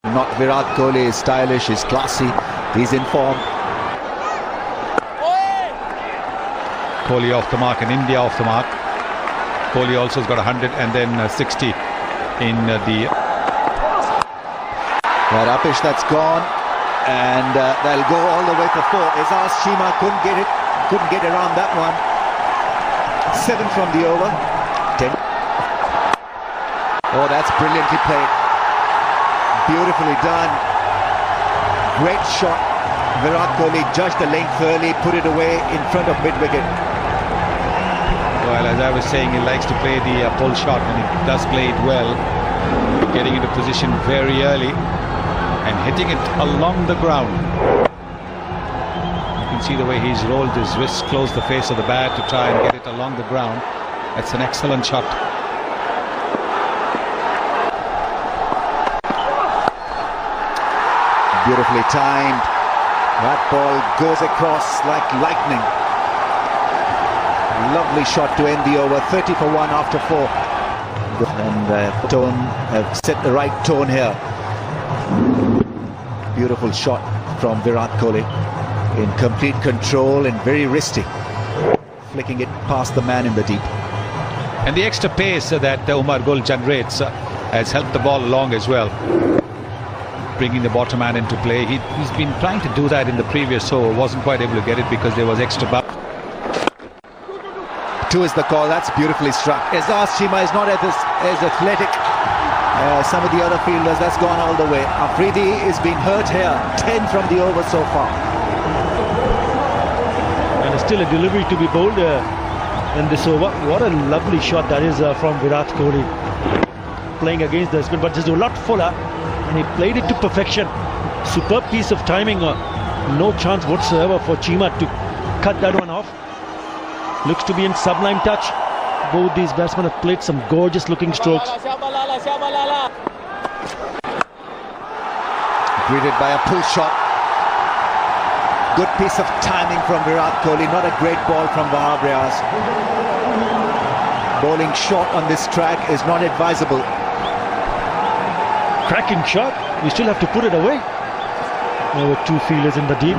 Not Virat Kohli is stylish, he's classy, he's in form. Kohli off the mark and India off the mark. Kohli also has got 100 and then 60 in the... That upish that's gone, and they'll go all the way for 4. Azaz Shima couldn't get around that one. 7 from the over. 10. Oh, that's brilliantly played. Beautifully done. Great shot. Virat Kohli judged the length early, put it away in front of mid-wicket. Well, as I was saying, he likes to play the pull shot, and he does play it well. Getting into position very early and hitting it along the ground. You can see the way he's rolled his wrists close the face of the bat to try and get it along the ground. That's an excellent shot. Beautifully timed. That ball goes across like lightning. Lovely shot to end the over. 30 for 1 after 4. And tone have set the right tone here. Beautiful shot from Virat Kohli. In complete control and very risky. Flicking it past the man in the deep. And the extra pace that Umar Gul generates has helped the ball along as well. Bringing the bottom man into play. He's been trying to do that in the previous over, wasn't quite able to get it because there was extra bounce. 2 is the call. That's beautifully struck. Azaz Shima is not as athletic some of the other fielders. That's gone all the way. Afridi is being hurt here. 10 from the over so far. And still a delivery to be bowled in this over. What a lovely shot that is from Virat Kohli. Playing against the spin, but just a lot fuller. And he played it to perfection. Superb piece of timing. No chance whatsoever for Chima to cut that one off. Looks to be in sublime touch. Both these batsmen have played some gorgeous looking strokes. Greeted by a pull shot. Good piece of timing from Virat Kohli. Not a great ball from Wahab Riaz. Bowling short on this track is not advisable. Cracking shot. You still have to put it away. There were 2 fielders in the deep.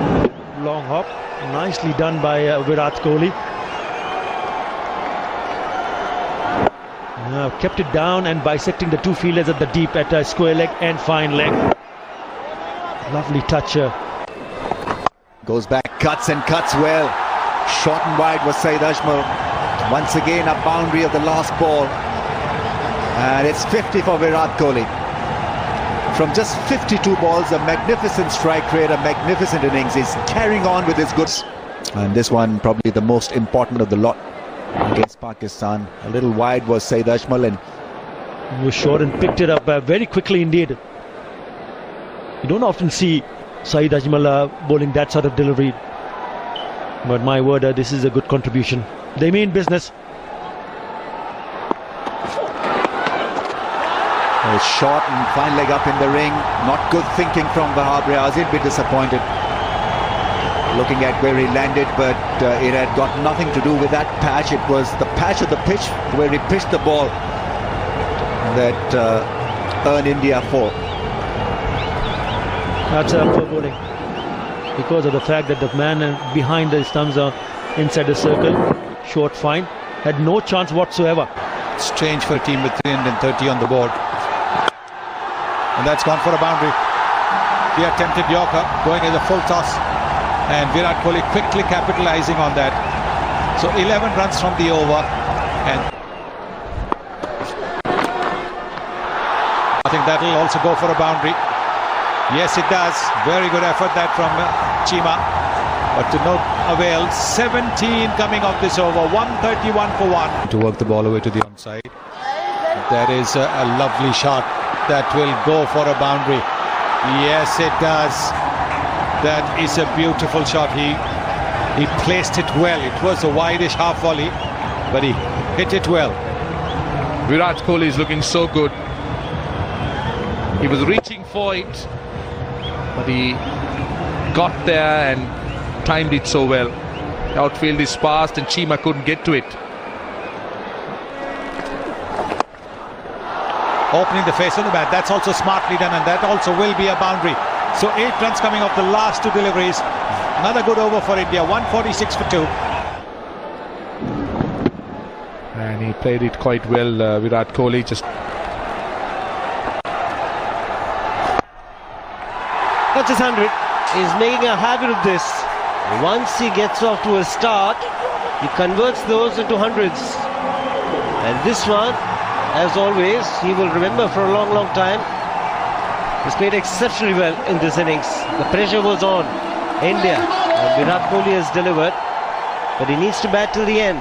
Long hop. Nicely done by Virat Kohli. Kept it down and bisecting the 2 fielders at the deep at a square leg and fine leg. Lovely touch. Goes back, cuts and cuts well. Short and wide was Saeed Ajmal. Once again a boundary of the last ball. And it's 50 for Virat Kohli. From just 52 balls, a magnificent strike rate, a magnificent innings. He's carrying on with his goods. And this one probably the most important of the lot against Pakistan. A little wide was Saeed Ajmal, and he was short and picked it up very quickly indeed. You don't often see Saeed Ajmal bowling that sort of delivery. But my word, this is a good contribution. They mean business. A short and fine leg up in the ring. Not good thinking from Wahab Riaz. He'd be disappointed looking at where he landed, but it had got nothing to do with that patch. It was the patch of the pitch where he pitched the ball that earned India 4. That's poor bowling because of the fact that the man behind the stumps are inside the circle. Short fine. Had no chance whatsoever. Strange for a team with 330 on the board. And that's gone for a boundary. The attempted Yorker going as a full toss. And Virat Kohli quickly capitalizing on that. So 11 runs from the over. And I think that will also go for a boundary. Yes, it does. Very good effort that from Chima. But to no avail. 17 coming off this over. 131 for 1. To work the ball away to the onside. That is a lovely shot. That will go for a boundary. Yes, it does. That is a beautiful shot. He placed it well. It was a wideish half volley, but he hit it well. Virat Kohli is looking so good. He was reaching for it, but he got there and timed it so well. Outfield is fast and Chima couldn't get to it. opening the face of the bat. That's also smartly done, and that also will be a boundary. So 8 runs coming off the last 2 deliveries. Another good over for India, 146 for 2. And he played it quite well, Virat Kohli. Just that's his 100. He's making a habit of this. Once he gets off to a start, he converts those into hundreds. And this one, as always, he will remember for a long, long time. He's played exceptionally well in this innings. The pressure was on India, and Virat Kohli has delivered, but he needs to bat till the end.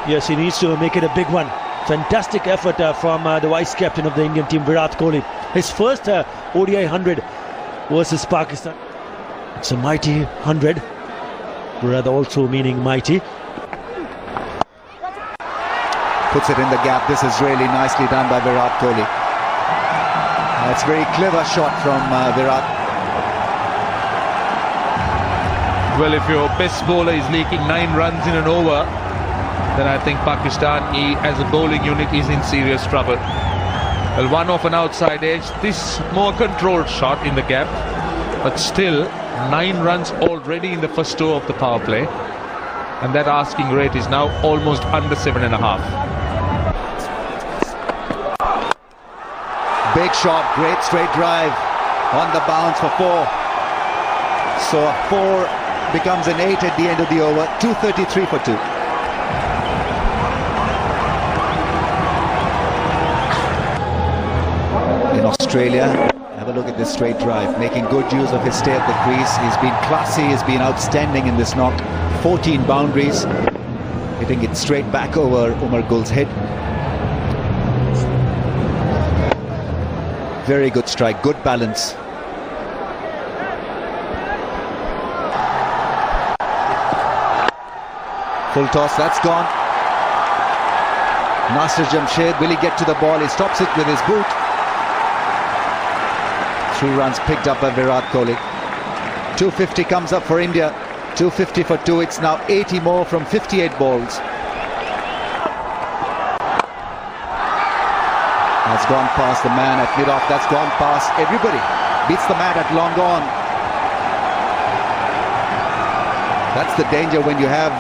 Yes, he needs to make it a big one. Fantastic effort from the vice captain of the Indian team, Virat Kohli. His first ODI 100 versus Pakistan. It's a mighty 100, rather also meaning mighty. Puts it in the gap. This is really nicely done by Virat Kohli. That's a very clever shot from Virat. well, if your best bowler is leaking 9 runs in an over, then I think Pakistan as a bowling unit is in serious trouble. Well, one off an outside edge, this more controlled shot in the gap, but still 9 runs already in the first over of the power play, and that asking rate is now almost under 7.5. Big shot, great straight drive on the bounce for 4. So a 4 becomes an 8 at the end of the over. 233 for 2. In Australia, have a look at this straight drive, making good use of his stay at the crease. He's been classy, he's been outstanding in this knock. 14 boundaries, hitting it straight back over Umar Gul's head. Very good strike, good balance. Full toss, that's gone. Nasir Jamshed, will he get to the ball? He stops it with his boot. 3 runs picked up by Virat Kohli. 250 comes up for India. 250 for 2. It's now 80 more from 58 balls. That's gone past the man at mid-off. That's gone past everybody. Beats the man at long on. That's the danger when you have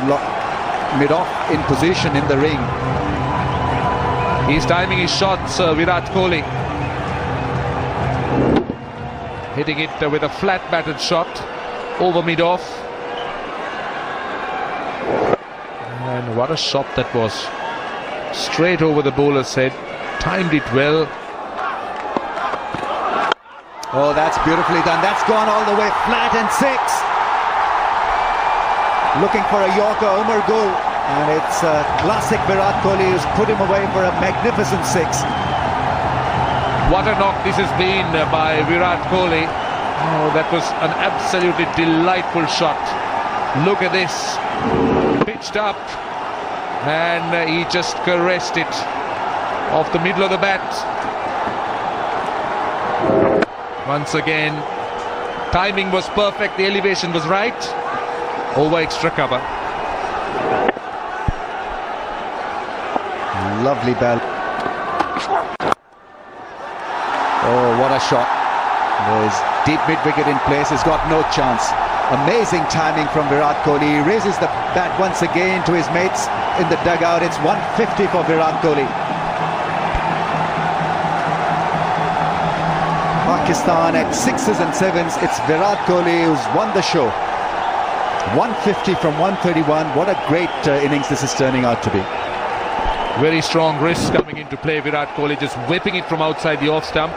mid-off in position in the ring. He's timing his shots, Virat Kohli. Hitting it with a flat batted shot over mid-off. And what a shot that was. Straight over the bowler's head. Timed it well. Oh, that's beautifully done. That's gone all the way flat and 6. Looking for a Yorker, Umar Gul. And it's a classic Virat Kohli who's put him away for a magnificent 6. What a knock this has been by Virat Kohli. Oh, that was an absolutely delightful shot. Look at this. Pitched up. And he just caressed it off the middle of the bat. Once again, timing was perfect, the elevation was right. Over extra cover. Lovely ball. Oh, what a shot. There's deep mid-wicket in place. He's got no chance. Amazing timing from Virat Kohli. He raises the bat once again to his mates in the dugout. It's 150 for Virat Kohli. Pakistan at 6s and 7s. It's Virat Kohli who's won the show. 150 from 131. What a great innings this is turning out to be. Very strong wrist coming into play. Virat Kohli just whipping it from outside the off stump.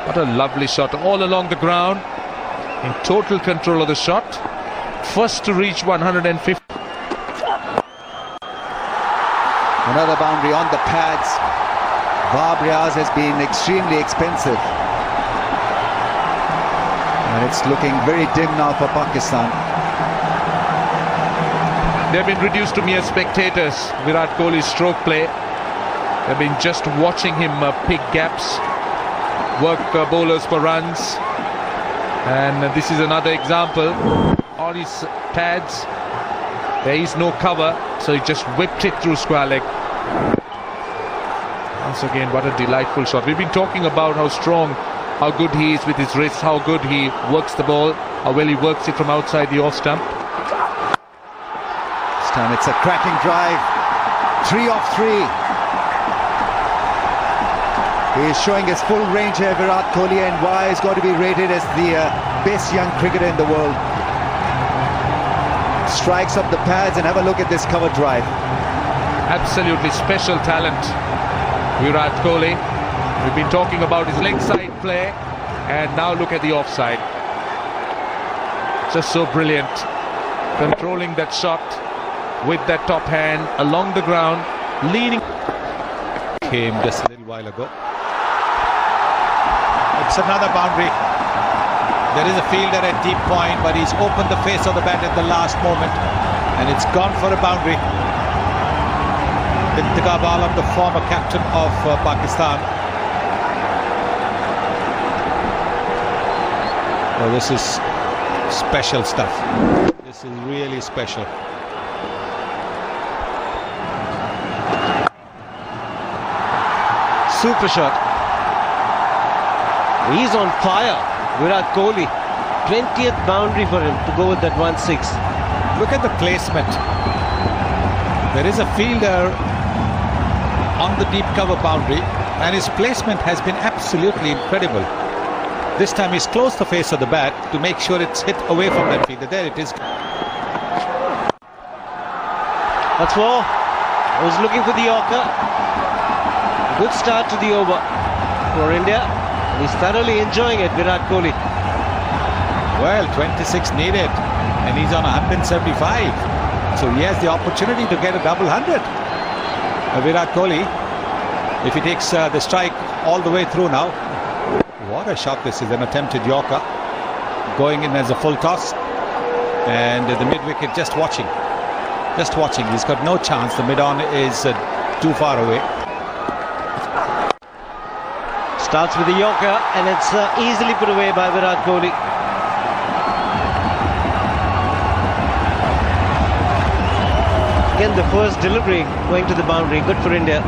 What a lovely shot all along the ground. In total control of the shot. First to reach 150. Another boundary on the pads. Riaz has been extremely expensive. And it's looking very dim now for Pakistan. They've been reduced to mere spectators. Virat Kohli's stroke play. They've been just watching him pick gaps, work bowlers for runs. And this is another example. On his pads, there is no cover, so he just whipped it through square leg. Once again, what a delightful shot. We've been talking about how strong, how good he is with his wrists, how good he works the ball, how well he works it from outside the off stump. This time it's a cracking drive. 3 off 3. He is showing his full range here, Virat Kohli, and why he's got to be rated as the best young cricketer in the world. Strikes up the pads, and have a look at this cover drive. Absolutely special talent, Virat Kohli. We've been talking about his leg side play, and now look at the offside. Just so brilliant, controlling that shot with that top hand along the ground, leaning. Came just a little while ago. It's another boundary. There is a fielder at deep point, but he's opened the face of the bat at the last moment, and it's gone for a boundary. Intikhab Alam, the former captain of Pakistan. Oh, this is special stuff. This is really special. Super shot. He's on fire, Virat Kohli. 20th boundary for him to go with that 1-6. Look at the placement. There is a fielder on the deep cover boundary, and his placement has been absolutely incredible. This time he's closed the face of the bat to make sure it's hit away from that fielder. There it is. That's 4. I was looking for the Yorker. Good start to the over for India. He's thoroughly enjoying it, Virat Kohli. Well, 26 needed, and he's on 175. So he has the opportunity to get a double 100. Virat Kohli, if he takes the strike all the way through now. What a shot this is, an attempted Yorker. Going in as a full toss. And the mid-wicket just watching. Just watching. He's got no chance. The mid-on is too far away. Starts with the Yorker, and it's easily put away by Virat Kohli. Again, the first delivery going to the boundary. Good for India.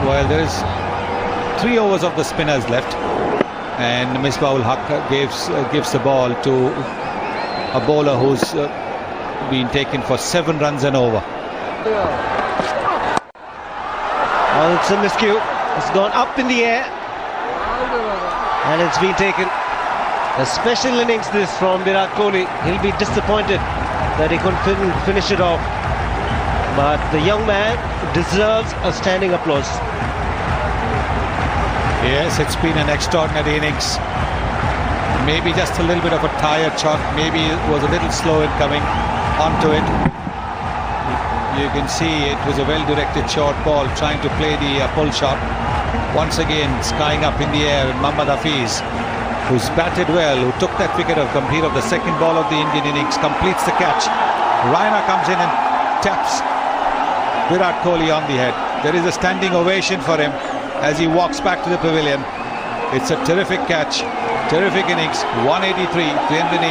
Well, there is 3 overs of the spinners left, and Misbah-ul-Haq gives the ball to a bowler who's been taken for 7 runs and over. Oh, it's a miscue. It's gone up in the air, and it's been taken. A special innings this from Virat Kohli. He'll be disappointed that he couldn't finish it off, but the young man deserves a standing applause. Yes, it's been an extraordinary innings. Maybe just a little bit of a tired shot. Maybe it was a little slow in coming onto it. You can see it was a well-directed short ball, trying to play the pull shot. Once again, skying up in the air, and Mohammad Hafiz, who's batted well, who took that wicket of Gambhir of the second ball of the Indian innings, completes the catch. Raina comes in and taps Virat Kohli on the head. There is a standing ovation for him as he walks back to the pavilion. It's a terrific catch, terrific innings. 183, 308